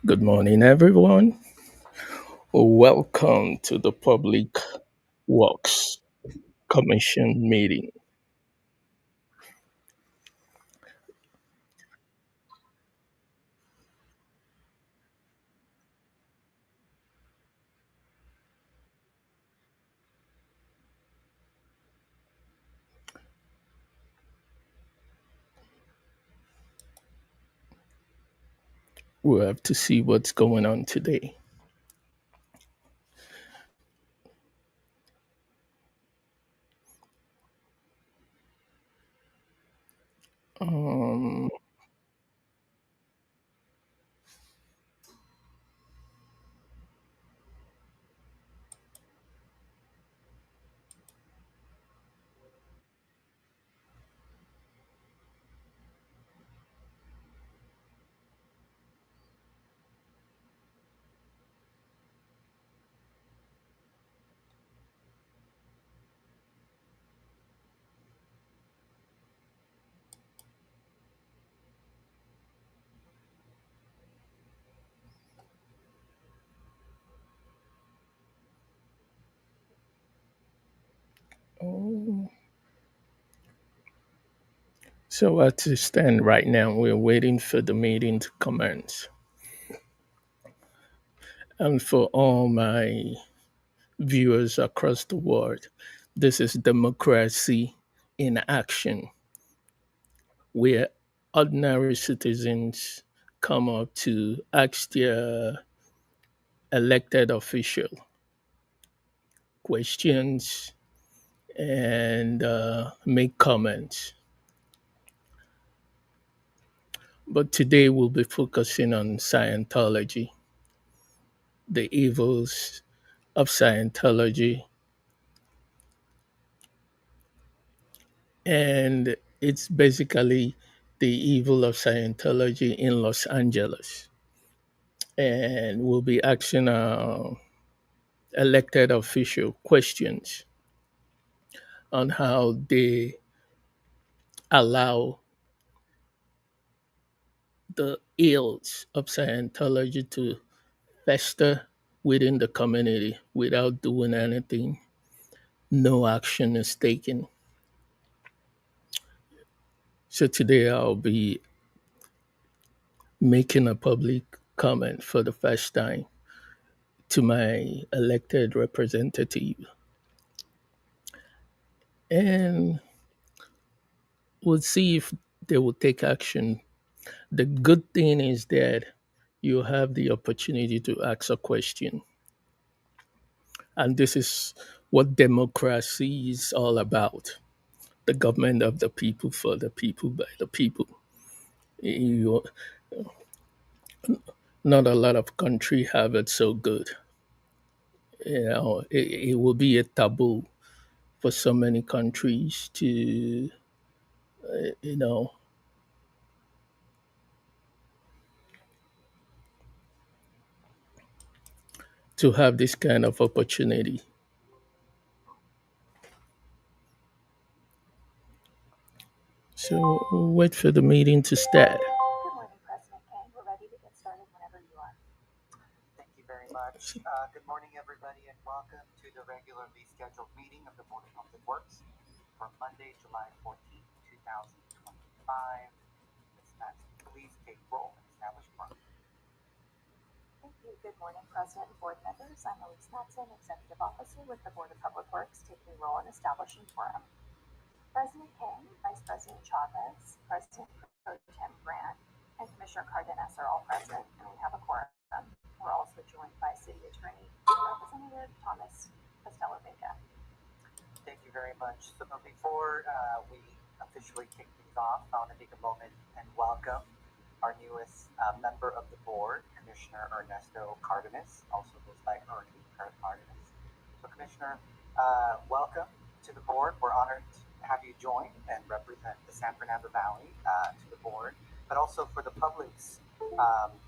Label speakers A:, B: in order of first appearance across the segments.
A: Good morning, everyone. Welcome to the Public Works Commission meeting. We'll have to see what's going on today. Um, oh, so as to stand right now, we're waiting for the meeting to commence. And for all my viewers across the world, this is democracy in action, where ordinary citizens come up to ask their elected official questions and make comments. But today we'll be focusing on Scientology, the evils of Scientology, and it's basically the evil of Scientology in Los Angeles. And we'll be asking elected official questions on how they allow the ills of Scientology to fester within the community without doing anything. No action is taken. So today I'll be making a public comment for the first time to my elected representative. And we'll see if they will take action. The good thing is that you have the opportunity to ask a question. And this is what democracy is all about: the government of the people, for the people, by the people. You, not a lot of country have it so good. It will be a taboo for so many countries to, you know, to have this kind of opportunity. So we'll wait for the meeting to start.
B: Good morning, President Kang. We're ready to get started whenever you are. Thank you very much. Good morning, everybody, and welcome to the regularly scheduled meeting of the Board of Public Works for Monday, July 14th, 2025. Ms. Matson, please take roll and establish quorum. Thank you. Good morning, President and board members. I'm Elise Matson, Executive Officer with the Board of Public Works, taking roll and establishing quorum. President Kang, Vice President Chavez, President Pro Tem Grant, and Commissioner Cardenas are all present, and we have a quorum. We're also joined by City Attorney Representative Thomas Costello Vega. Thank you very much. So before we officially kick things off, I want to take a moment and welcome our newest member of the board, Commissioner Ernesto Cardenas, also goes by Ernie Cardenas. So Commissioner, welcome to the board. We're honored to have you join and represent the San Fernando Valley to the board, but also for the public's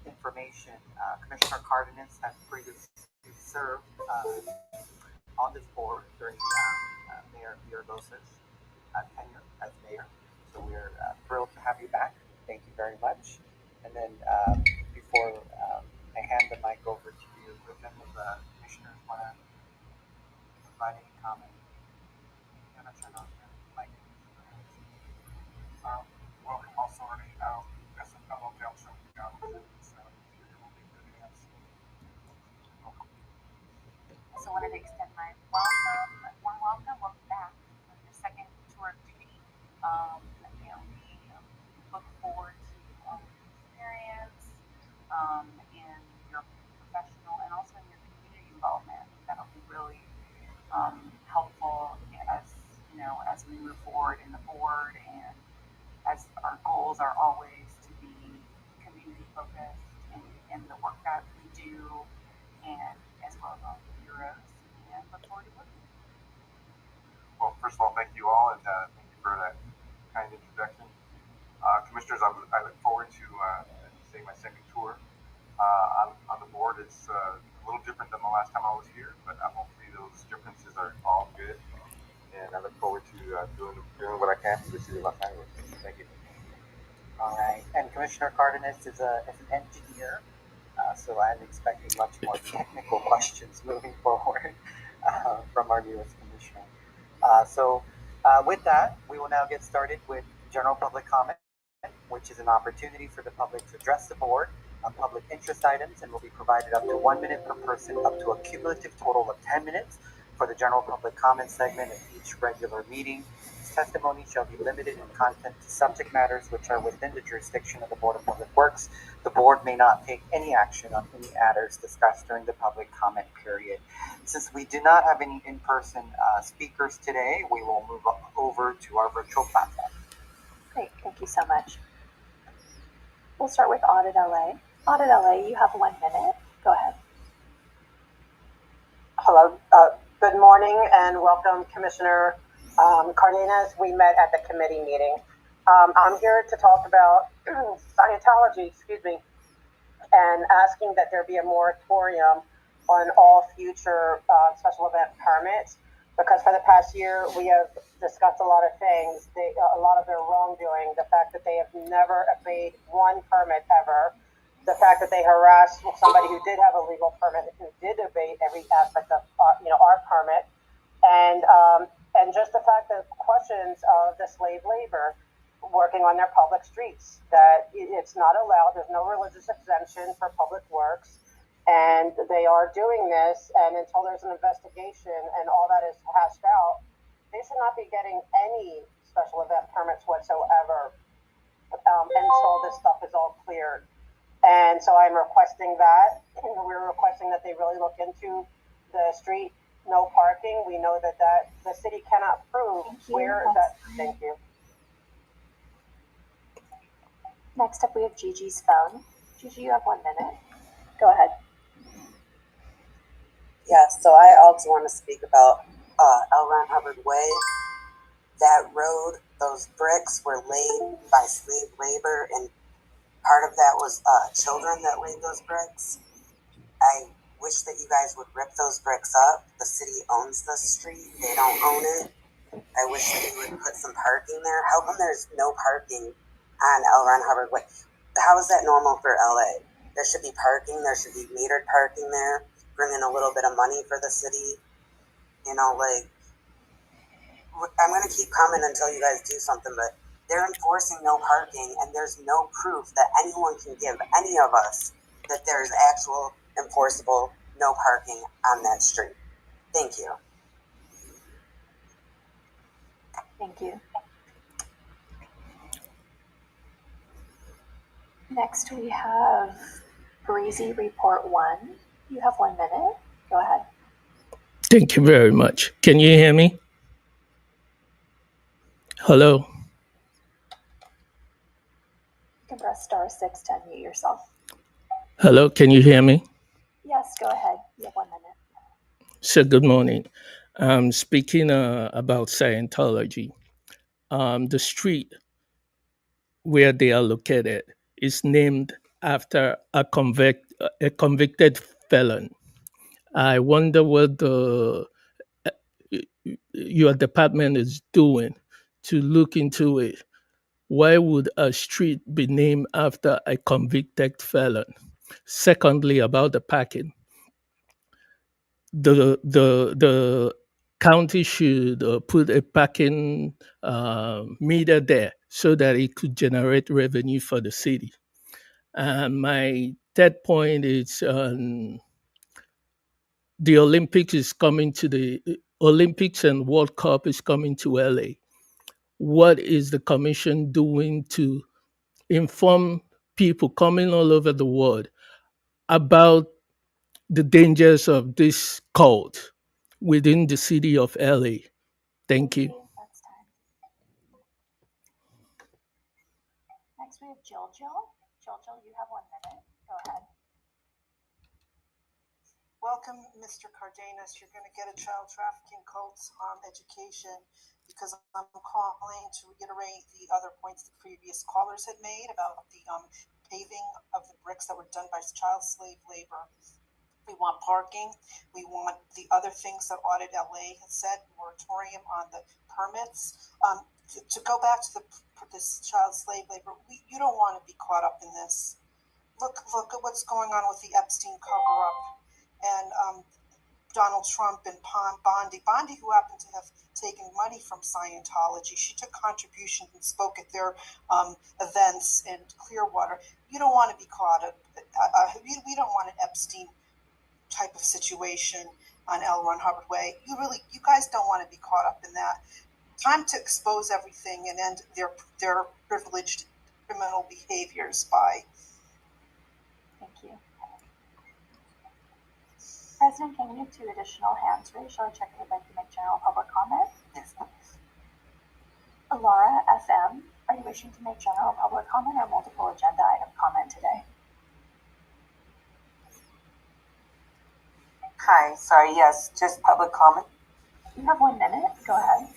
B: information. Commissioner Cardenas has previously served on this board during Mayor Villalobos's tenure as mayor. So we're thrilled to have you back. Thank you very much. And then before I hand the mic over to you. If any of the commissioners want to provide any comment. I'm not sure about your mic. Welcome also, as a fellow Belgian, so it will be good to have welcome. Also wanted to extend my warm welcome back on your second tour of duty. We look forward to experience in your professional and also in your community involvement. That'll be really helpful as we move forward in the board, and as our goals are always to be community focused in the work that we do, and as well as all the bureaus, and look forward to working. Well, first of all, thank you all, and thank you for that kind introduction. Commissioners, I look forward to seeing my second tour on the board. It's a little different than the last time I was here, but hopefully those differences are all good. And I look forward to doing what I can for the city of Los Angeles. Thank you. All right. And Commissioner Cardenas is an engineer, so I'm expecting much more technical questions moving forward from our newest commissioner. With that, we will now get started with general public comment, which is an opportunity for the public to address the board on public interest items, and will be provided up to 1 minute per person, up to a cumulative total of 10 minutes for the general public comment segment of each regular meeting. This testimony shall be limited in content to subject matters which are within the jurisdiction of the Board of Public Works. The board may not take any action on any matters discussed during the public comment period. Since we do not have any in-person speakers today, we will move over to our virtual platform.
C: Great, thank you so much. We'll start with Audit LA. Audit LA, you have 1 minute. Go ahead.
D: Hello. Good morning and welcome, Commissioner Cardenas. We met at the committee meeting. I'm here to talk about Scientology, and asking that there be a moratorium on all future special event permits, because for the past year we have discussed a lot of things, a lot of their wrongdoing, the fact that they have never obeyed one permit ever, the fact that they harassed somebody who did have a legal permit, who did obey every aspect of our permit, and just the fact that questions of the slave labor working on their public streets, that it's not allowed. There's no religious exemption for public works, and they are doing this, and until there's an investigation and all that is hashed out, they should not be getting any special event permits whatsoever until this stuff is all cleared. And so I'm requesting that. We're requesting that they really look into the street no parking. We know that the city cannot prove where that. Thank you.
C: Next up, we have Gigi's phone. Gigi, you have 1 minute. Go ahead.
E: Yeah, so I also want to speak about L. Ron Hubbard Way. That road, those bricks were laid by slave labor, and part of that was children that laid those bricks. I wish that you guys would rip those bricks up. The city owns the street. They don't own it. I wish that you would put some parking there. How come there's no parking on L. Ron Hubbard Way? How is that normal for LA? There should be parking. There should be metered parking there. Bring in a little bit of money for the city. I'm going to keep coming until you guys do something, but they're enforcing no parking, and there's no proof that anyone can give any of us that there's actual enforceable no parking on that street. Thank you.
C: Thank you. Next, we have Breezy Report 1. You have 1 minute. Go ahead.
A: Thank you very much. Can you hear me? Hello?
C: You can press *6 to unmute yourself.
A: Hello, can you hear me?
C: Yes, go ahead. You have 1 minute.
A: So good morning. Speaking about Scientology, the street where they are located is named after a convicted felon. I wonder what your department is doing to look into it. Why would a street be named after a convicted felon? Secondly, about the parking, the county should put a parking meter there so that it could generate revenue for the city. And my third point is the Olympics is coming to the Olympics and World Cup is coming to LA. What is the commission doing to inform people coming all over the world about the dangers of this cult within the city of LA? Thank you.
C: That's time. Next we have Jill. Jill, you have 1 minute. Go ahead.
F: Welcome, Mr. Cardenas. You're going to get a child trafficking cults education because I'm calling to reiterate the other points the previous callers had made about the paving of the bricks that were done by child slave labor. We want parking. We want the other things that Audit LA has said, moratorium on the permits. To go back to this child slave labor, you don't want to be caught up in this. Look at what's going on with the Epstein cover-up. And Donald Trump and Bondi, who happened to have taken money from Scientology. She took contributions and spoke at their events in Clearwater. You don't want to be caught up. We don't want an Epstein type of situation on L. Ron Hubbard Way. You guys don't want to be caught up in that. Time to expose everything and end their privileged criminal behaviors by.
C: Thank you. President, can we have 2 additional hands raised? Shall I check if you'd like to make general public comment?
F: Yes, please.
C: Laura FM, are you wishing to make general public comment or multiple agenda item comment today?
E: Hi, sorry, yes, just public comment.
C: You have 1 minute. Go ahead.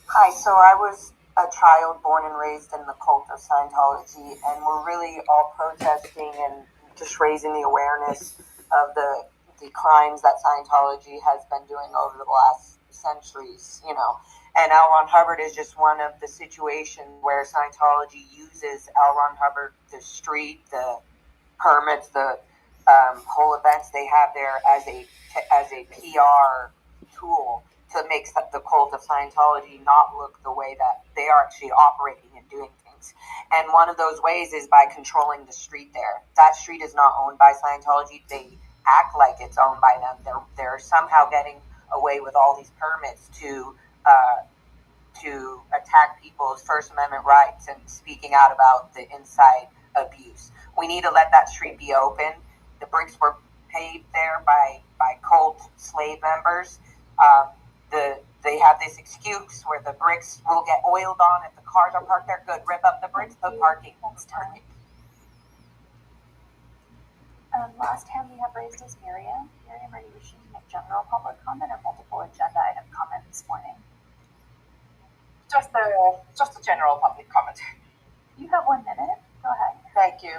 E: Hi, so I was a child born and raised in the cult of Scientology, and we're really all protesting and just raising the awareness of the crimes that Scientology has been doing over the last centuries, you know. And L. Ron Hubbard is just one of the situations where Scientology uses L. Ron Hubbard, the street, the permits, the whole events they have there as a PR tool to make the cult of Scientology not look the way that they are actually operating and doing things. And one of those ways is by controlling the street there. That street is not owned by Scientology. They act like it's owned by them. They're somehow getting away with all these permits to attack people's First Amendment rights and speaking out about the inside abuse. We need to let that street be open. The bricks were paved there by cult slave members. They have this excuse where the bricks will get oiled on if the cars are parked there. Good, rip up the bricks, put parking.
C: Parking. Last hand we have raised is Miriam. Miriam, are you wishing to make general public comment or multiple agenda item comment this morning?
G: Just a general public comment.
C: You have 1 minute. Go ahead.
G: Thank you.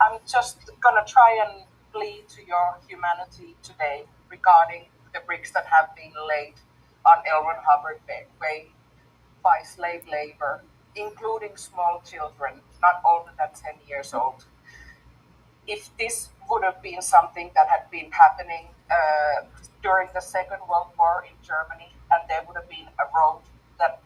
G: I'm just gonna try and plead to your humanity today regarding the bricks that have been laid on L. Ron Hubbard Way by slave labor, including small children, not older than 10 years old. If this would have been something that had been happening during the Second World War in Germany, and there would have been a road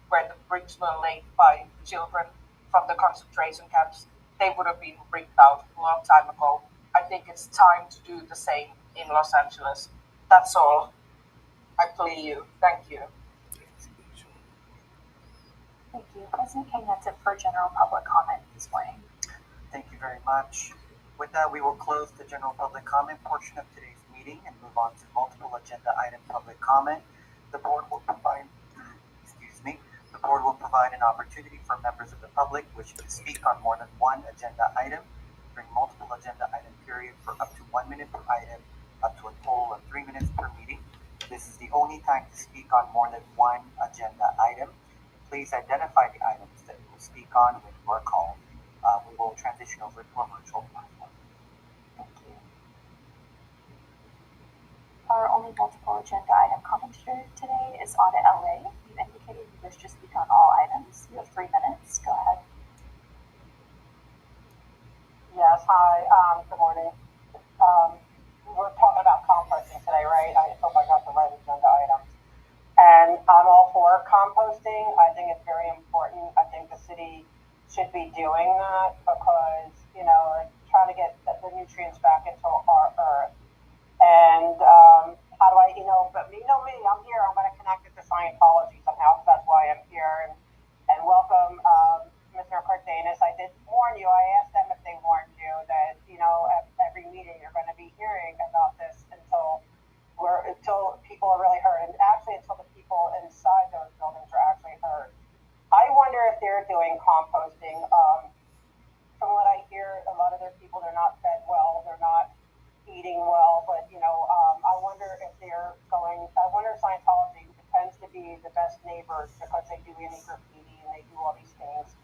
G: where the bricks were laid by children from the concentration camps, they would have been ripped out a long time ago. I think it's time to do the same in Los Angeles. That's all. I plea you. Thank you.
C: Thank you. President King, that's it for general public comment this morning.
B: Thank you very much. With that, we will close the general public comment portion of today's meeting and move on to multiple agenda item public comment. The board will provide an opportunity for members of the public wishing to speak on more than one agenda item during multiple agenda item period for up to 1 minute per item, up to a total of 3 minutes per meeting. This is the only time to speak on more than one agenda item. Please identify the items that you will speak on when you are called. We will transition over to a virtual platform.
C: Thank you. Our only multiple agenda item commentator today is Audit LA. You indicated you wish to speak on all items. You have 3 minutes. Go ahead.
D: Yes, hi, good morning. for composting. I think it's very important. I think the city should be doing that because, like trying to get the nutrients back into our earth. And how do I, but me, I'm here. I'm going to connect it to Scientology somehow. So that's why I'm here. And welcome, Mr. Cardenas. I did warn you. I asked them if they warned you that, at every meeting you're going to be hearing about this until people are really hurt, and actually until the people inside those buildings are actually hurt. I wonder if they're doing composting. From what I hear, a lot of their people, they're not fed well, they're not eating well, but I wonder if they're going. I wonder if Scientology tends to be the best neighbors because they do any graffiti and they do all these things,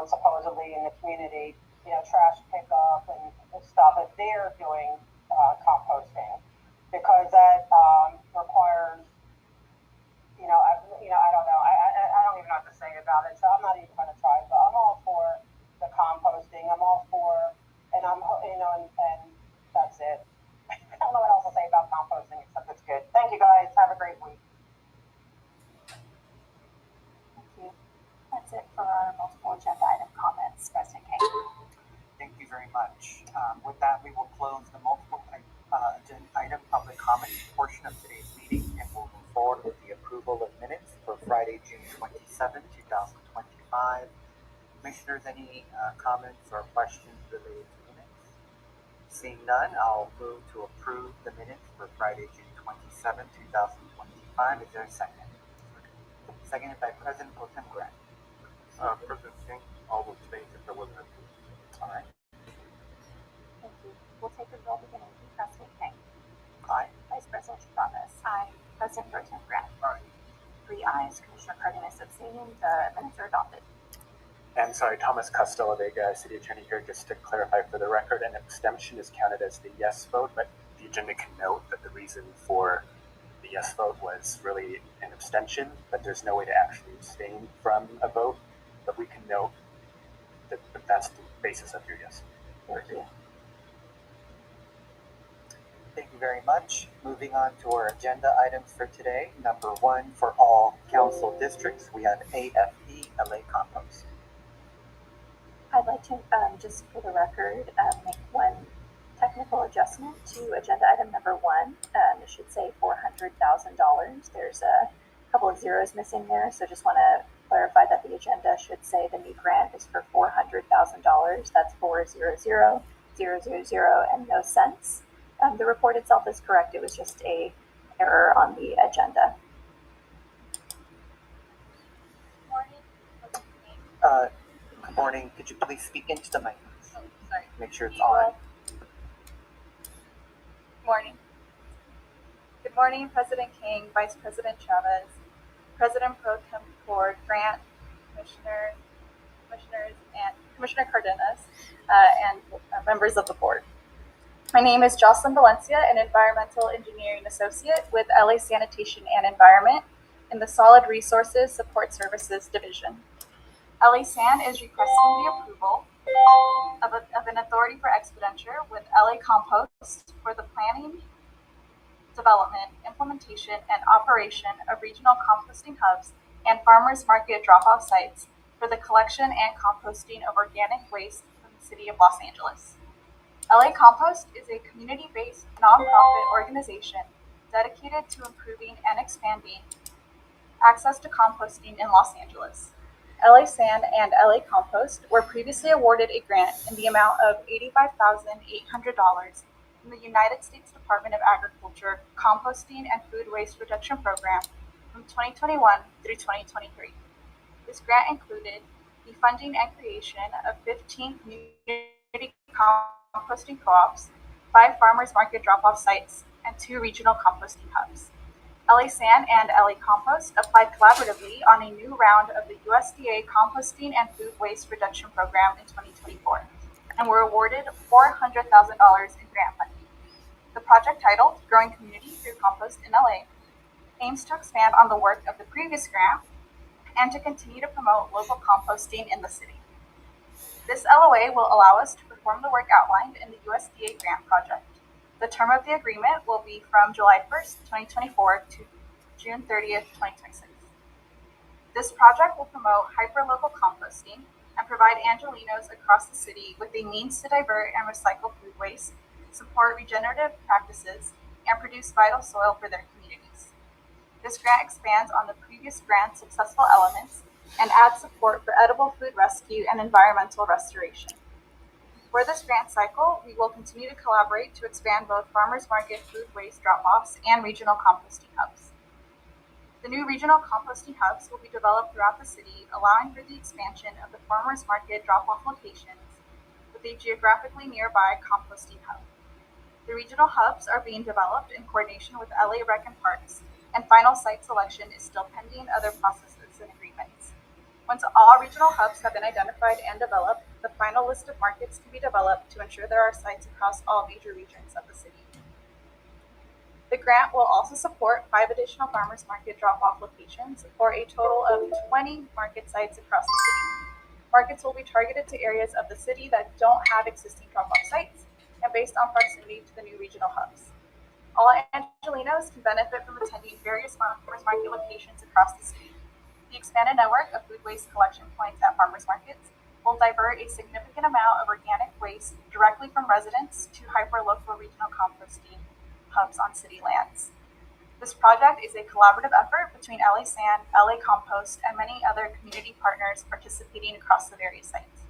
D: supposedly in the community, trash pickup and stuff. If they're doing composting, because that requires, I don't know. I don't even know what to say about it, so I'm not even going to try. But I'm all for the composting. I'm all for, and and that's it. I don't know what else to say about composting except it's good. Thank you guys. Have a great week.
C: Thank you. That's it for our multiple agenda item comments. President King.
B: Thank you very much. With that, we will close the multiple agenda item public comment portion of today's meeting, and we'll move forward with the approval of minutes for Friday, June 27, 2025. Commissioners, any comments or questions related to minutes? Seeing none, I'll move to approve the minutes for Friday, June 27, 2025. Is there a second? Seconded by President Pro Tem Grant.
H: President King, all those things if there wasn't.
B: All right.
C: Thank you. We'll take a roll beginning with President King.
B: Aye.
C: Vice President Chavez. Aye. President Pro Tem Grant.
H: Aye.
C: 3 ayes. Commissioner Cardenas abstaining. The minutes are adopted.
I: And sorry, Thomas Costello Vega, City Attorney here, just to clarify for the record, an abstention is counted as the yes vote, but the agenda can note that the reason for the yes vote was really an abstention, but there's no way to actually abstain from a vote, but we can note that that's the basis of your yes.
C: Thank you.
B: Thank you very much. Moving on to our agenda items for today. Number 1, for all council districts, we have AFE LA Compost.
C: I'd like to, just for the record, make one technical adjustment to agenda item number 1. It should say $400,000. There's a couple of zeros missing there, so just want to clarify that the agenda should say the new grant is for $400,000. That's 400,000 and no cents. The report itself is correct. It was just a error on the agenda.
B: Good morning. Could you please speak into the mic?
J: Oh, sorry.
B: Make sure it's on.
J: Morning. Good morning, President King, Vice President Chavez, President Pro Tem Ford, Grant, Commissioners, and Commissioner Cardenas, and members of the board. My name is Jocelyn Valencia, an Environmental Engineering Associate with LA Sanitation and Environment in the Solid Resources Support Services Division. LA San is requesting the approval of an authority for expenditure with LA Compost for the planning, development, implementation, and operation of regional composting hubs and farmers market drop-off sites for the collection and composting of organic waste from the city of Los Angeles. LA Compost is a community-based nonprofit organization dedicated to improving and expanding access to composting in Los Angeles. LA San and LA Compost were previously awarded a grant in the amount of $85,800 from the United States Department of Agriculture Composting and Food Waste Reduction Program from 2021 through 2023. This grant included the funding and creation of 15 community composting co-ops, 5 farmers market drop-off sites, and 2 regional composting hubs. LA San and LA Compost applied collaboratively on a new round of the USDA Composting and Food Waste Reduction Program in 2024 and were awarded $400,000 in grant funding. The project, titled Growing Community Through Compost in LA, aims to expand on the work of the previous grant and to continue to promote local composting in the city. This LOA will allow us to perform the work outlined in the USDA grant project. The term of the agreement will be from July 1st, 2024 to June 30th, 2026. This project will promote hyperlocal composting and provide Angelenos across the city with a means to divert and recycle food waste, support regenerative practices, and produce vital soil for their communities. This grant expands on the previous grant's successful elements and adds support for edible food rescue and environmental restoration. For this grant cycle, we will continue to collaborate to expand both farmers market food waste drop-offs and regional composting hubs. The new regional composting hubs will be developed throughout the city, allowing for the expansion of the farmers market drop-off locations with a geographically nearby composting hub. The regional hubs are being developed in coordination with LA Rec and Parks, and final site selection is still pending other processes and agreements. Once all regional hubs have been identified and developed, the final list of markets can be developed to ensure there are sites across all major regions of the city. The grant will also support 5 additional farmers market drop-off locations for a total of 20 market sites across the city. Markets will be targeted to areas of the city that don't have existing drop-off sites and based on proximity to the new regional hubs. All Angelenos can benefit from attending various farmers market locations across the city. The expanded network of food waste collection points at farmers markets will divert a significant amount of organic waste directly from residents to hyperlocal regional composting hubs on city lands. This project is a collaborative effort between LA Sand, LA Compost, and many other community partners participating across the various sites.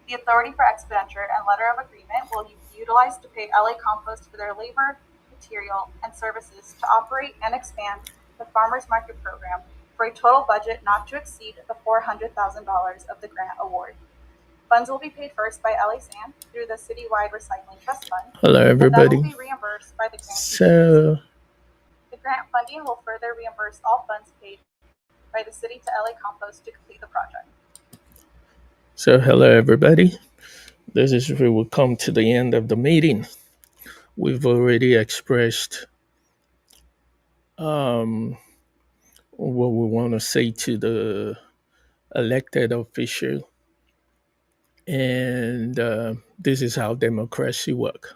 J: The authority for expenditure and letter of agreement will be utilized to pay LA Compost for their labor, material, and services to operate and expand the farmers market program for a total budget not to exceed the $400,000 of the grant award. Funds will be paid first by LA Sand through the Citywide Recycling Trust Fund.
A: Hello, everybody.
J: And that will be reimbursed by the grant.
A: So,
J: the grant funding will further reimburse all funds paid by the city to LA Compost to complete the project.
A: So hello, everybody. This is where we come to the end of the meeting. We've already expressed what we want to say to the elected official, and this is how democracy works.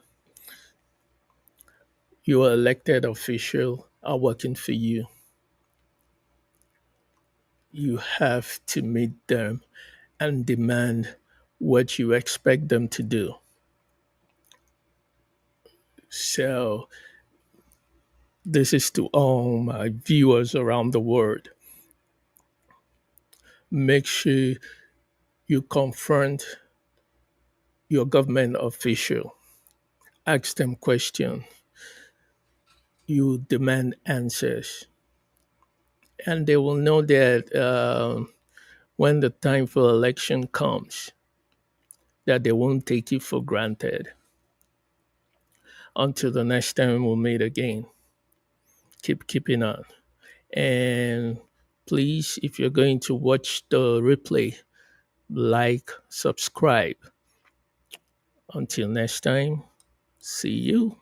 A: Your elected official are working for you. You have to meet them and demand what you expect them to do. So this is to all my viewers around the world. Make sure you confront your government official. Ask them questions. You demand answers. And they will know that when the time for election comes, that they won't take it for granted. Until the next time we'll meet again. Keep keeping on. And please, if you're going to watch the replay, like, subscribe. Until next time, see you.